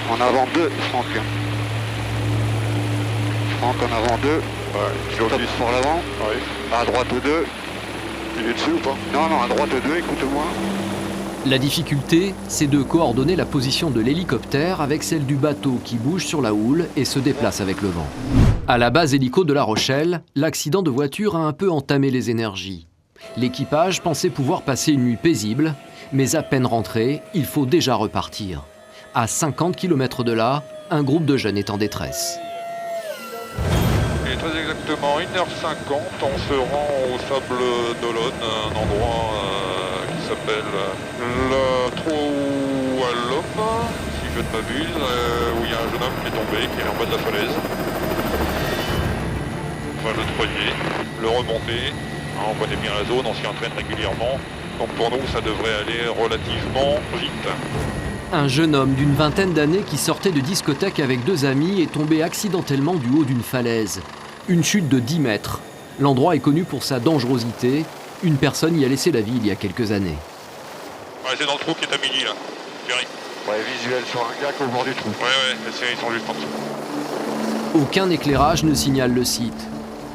En avant 2, Franck. Franck en avant 2. Ouais, Top pour l'avant. Ouais. À droite 2. Il est dessus ou pas? Non, à droite 2, écoute-moi. La difficulté, c'est de coordonner la position de l'hélicoptère avec celle du bateau qui bouge sur la houle et se déplace avec le vent. À la base hélico de La Rochelle, l'accident de voiture a un peu entamé les énergies. L'équipage pensait pouvoir passer une nuit paisible, mais à peine rentré, il faut déjà repartir. À 50 km de là, un groupe de jeunes est en détresse. Il est très exactement 1h50, on se rend au Sable d'Olonne, un endroit qui s'appelle le Trou à l'Homme, si je ne m'abuse, où il y a un jeune homme qui est tombé, qui est en bas de la falaise. On va le noyer, le remonter, on connaît bien la zone, on s'y entraîne régulièrement, donc pour nous ça devrait aller relativement vite. Un jeune homme d'une vingtaine d'années qui sortait de discothèque avec 2 amis est tombé accidentellement du haut d'une falaise. Une chute de 10 mètres. L'endroit est connu pour sa dangerosité. Une personne y a laissé la vie il y a quelques années. Ouais, c'est dans le trou qui est à midi là, Thierry. Ouais, visuel sur un gars au bord du trou. Ouais, ils sont juste en dessous. Aucun éclairage ne signale le site.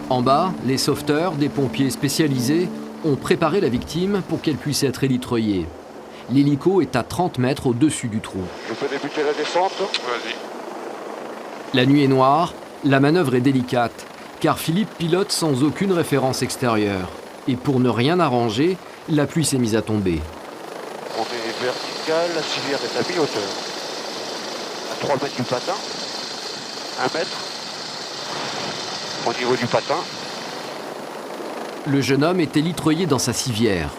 En bas, les sauveteurs, des pompiers spécialisés, ont préparé la victime pour qu'elle puisse être élitreillée. L'hélico est à 30 mètres au-dessus du trou. Je peux débuter la descente. Vas-y. La nuit est noire, la manœuvre est délicate, car Philippe pilote sans aucune référence extérieure. Et pour ne rien arranger, la pluie s'est mise à tomber. On est vertical, la civière est à mi-hauteur. À 3 mètres du patin. 1 mètre. Au niveau du patin. Le jeune homme est élitreillé dans sa civière.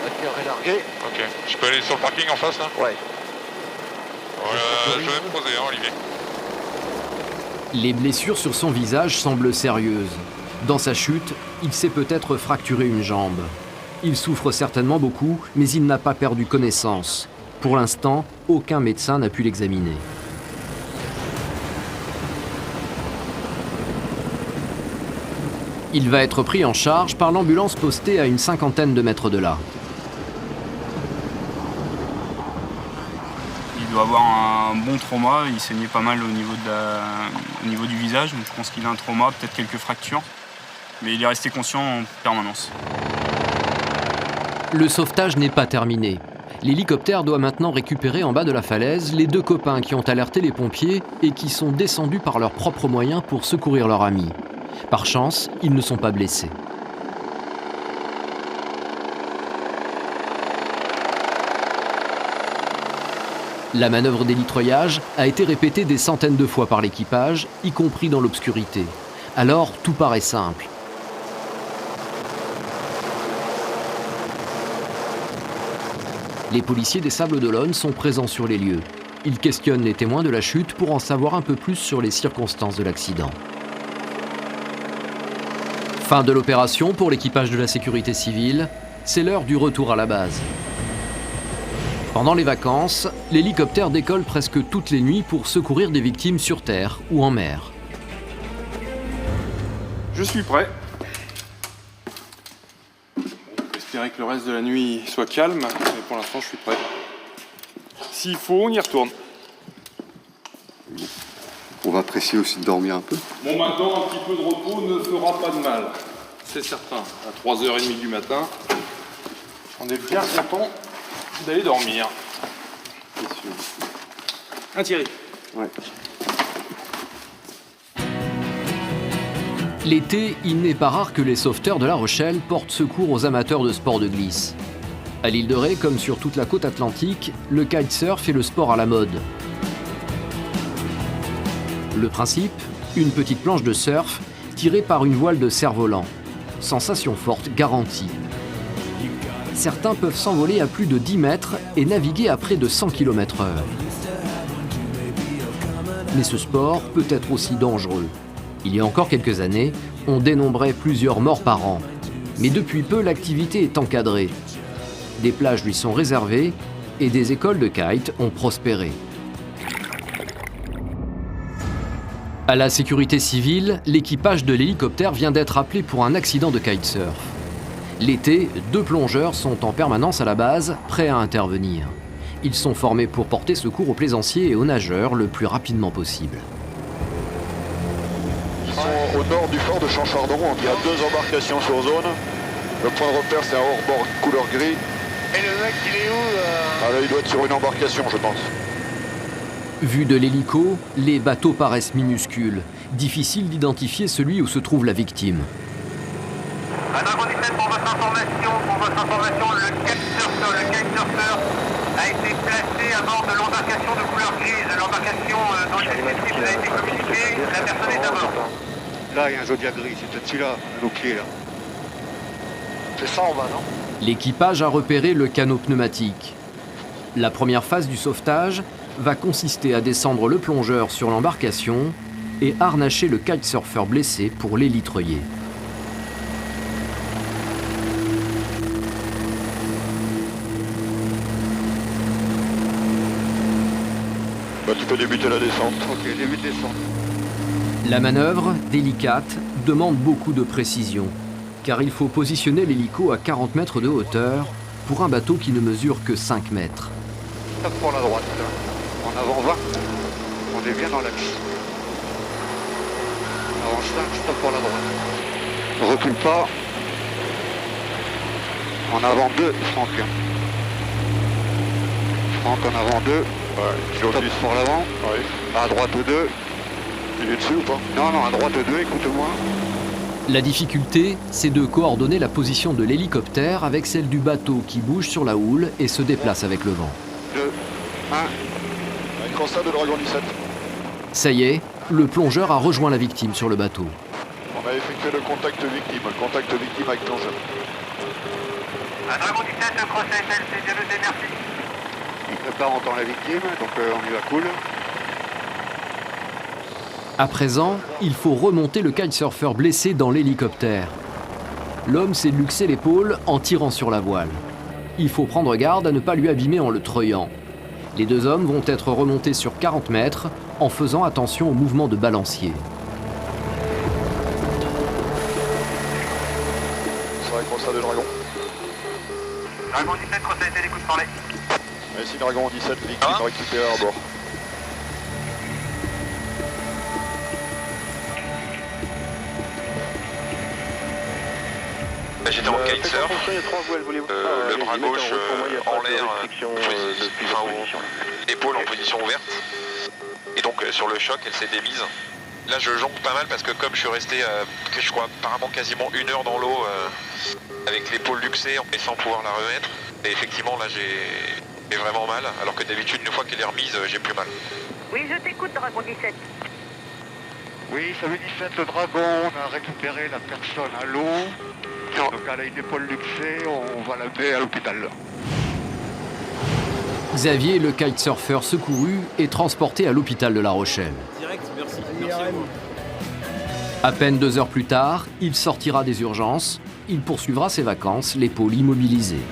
La civière est larguée. Ok. Je peux aller sur le parking en face là? Ouais. Je vais me poser, hein, Olivier. Les blessures sur son visage semblent sérieuses. Dans sa chute, il s'est peut-être fracturé une jambe. Il souffre certainement beaucoup, mais il n'a pas perdu connaissance. Pour l'instant, aucun médecin n'a pu l'examiner. Il va être pris en charge par l'ambulance postée à une 50aine de mètres de là. Il doit avoir un bon trauma, il saignait pas mal au niveau du visage, donc je pense qu'il a un trauma, peut-être quelques fractures. Mais il est resté conscient en permanence. Le sauvetage n'est pas terminé. L'hélicoptère doit maintenant récupérer en bas de la falaise les 2 copains qui ont alerté les pompiers et qui sont descendus par leurs propres moyens pour secourir leur ami. Par chance, ils ne sont pas blessés. La manœuvre d'élitreillage a été répétée des centaines de fois par l'équipage, y compris dans l'obscurité. Alors, tout paraît simple. Les policiers des Sables d'Olonne sont présents sur les lieux. Ils questionnent les témoins de la chute pour en savoir un peu plus sur les circonstances de l'accident. Fin de l'opération pour l'équipage de la sécurité civile. C'est l'heure du retour à la base. Pendant les vacances, l'hélicoptère décolle presque toutes les nuits pour secourir des victimes sur terre ou en mer. Je suis prêt. On peut espérer que le reste de la nuit soit calme, mais pour l'instant je suis prêt. S'il faut, on y retourne. On va apprécier aussi de dormir un peu. Bon, maintenant, un petit peu de repos ne fera pas de mal. C'est certain. À 3h30 du matin, on est bien content d'aller dormir. Un Thierry. Ouais. L'été, il n'est pas rare que les sauveteurs de La Rochelle portent secours aux amateurs de sport de glisse. À l'île de Ré, comme sur toute la côte atlantique, le kitesurf est le sport à la mode. Le principe, une petite planche de surf tirée par une voile de cerf-volant. Sensation forte garantie. Certains peuvent s'envoler à plus de 10 mètres et naviguer à près de 100 km/h. Mais ce sport peut être aussi dangereux. Il y a encore quelques années, on dénombrait plusieurs morts par an. Mais depuis peu, l'activité est encadrée. Des plages lui sont réservées et des écoles de kite ont prospéré. À la sécurité civile, l'équipage de l'hélicoptère vient d'être appelé pour un accident de kitesurf. L'été, 2 plongeurs sont en permanence à la base, prêts à intervenir. Ils sont formés pour porter secours aux plaisanciers et aux nageurs le plus rapidement possible. Ils sont au nord du fort de Chanchardon. Il y a 2 embarcations sur zone. Le point de repère, c'est un hors-bord couleur gris. Et le mec, il est où Ah là, il doit être sur une embarcation, je pense. Vu de l'hélico, les bateaux paraissent minuscules. Difficile d'identifier celui où se trouve la victime. À Dragon 17, pour votre information, le kitesurfer a été placé à bord de l'embarcation de couleur grise. L'embarcation dont le descriptif a été communiqué, la personne est à bord. Là, il y a un Zodiac gris, c'est peut-être celui-là, à nos pieds, là. C'est ça en bas, non? L'équipage a repéré le canot pneumatique. La première phase du sauvetage va consister à descendre le plongeur sur l'embarcation et harnacher le kitesurfer blessé pour l'élitreiller. Bah, tu peux débuter la descente. Ok, début de descente. La manœuvre, délicate, demande beaucoup de précision, car il faut positionner l'hélico à 40 mètres de hauteur pour un bateau qui ne mesure que 5 mètres. Stop pour la droite, là. En avant 20. On est bien dans l'axe. En avant 5, stop pour la droite. Recule pas. En avant 2, Franck. Franck en avant 2. Ouais, Stop pour l'avant. Ouais. À droite 2. Il est dessus ou pas? Non, à droite 2, écoute-moi. La difficulté, c'est de coordonner la position de l'hélicoptère avec celle du bateau qui bouge sur la houle et se déplace avec le vent. 2, 1. Un constat de Dragon 17. Ça y est, le plongeur a rejoint la victime sur le bateau. On a effectué le contact victime avec plongeur. À Dragon 17, le cross ASL, c'est bien noté, merci. Il prépare, entend la victime, donc on y va cool. À présent, il faut remonter le kitesurfer blessé dans l'hélicoptère. L'homme s'est luxé l'épaule en tirant sur la voile. Il faut prendre garde à ne pas lui abîmer en le treuillant. Les 2 hommes vont être remontés sur 40 mètres en faisant attention au mouvement de balancier. C'est un constat de Dragon. Dragon 17, cross ASL, écoute parler. Ici Dragon 17, victime récupérée à bord. J'étais en kitesurf, le bras gauche en l'air, l'épaule en position ouverte. Et donc sur le choc, elle s'est démise. Là je jongle pas mal parce que comme je suis resté, je crois apparemment quasiment 1 heure dans l'eau avec l'épaule luxée et sans pouvoir la remettre. Et effectivement là j'ai vraiment mal, alors que d'habitude une fois qu'elle est remise, j'ai plus mal. Oui, je t'écoute, Dragon 17. Oui, ça veut 17, le Dragon, on a récupéré la personne à l'eau. Donc elle a une épaule luxée, on va l'amener à l'hôpital. Xavier, le kitesurfer secouru, est transporté à l'hôpital de La Rochelle. Direct, merci. Merci à vous. À peine 2 heures plus tard, il sortira des urgences. Il poursuivra ses vacances, l'épaule immobilisée.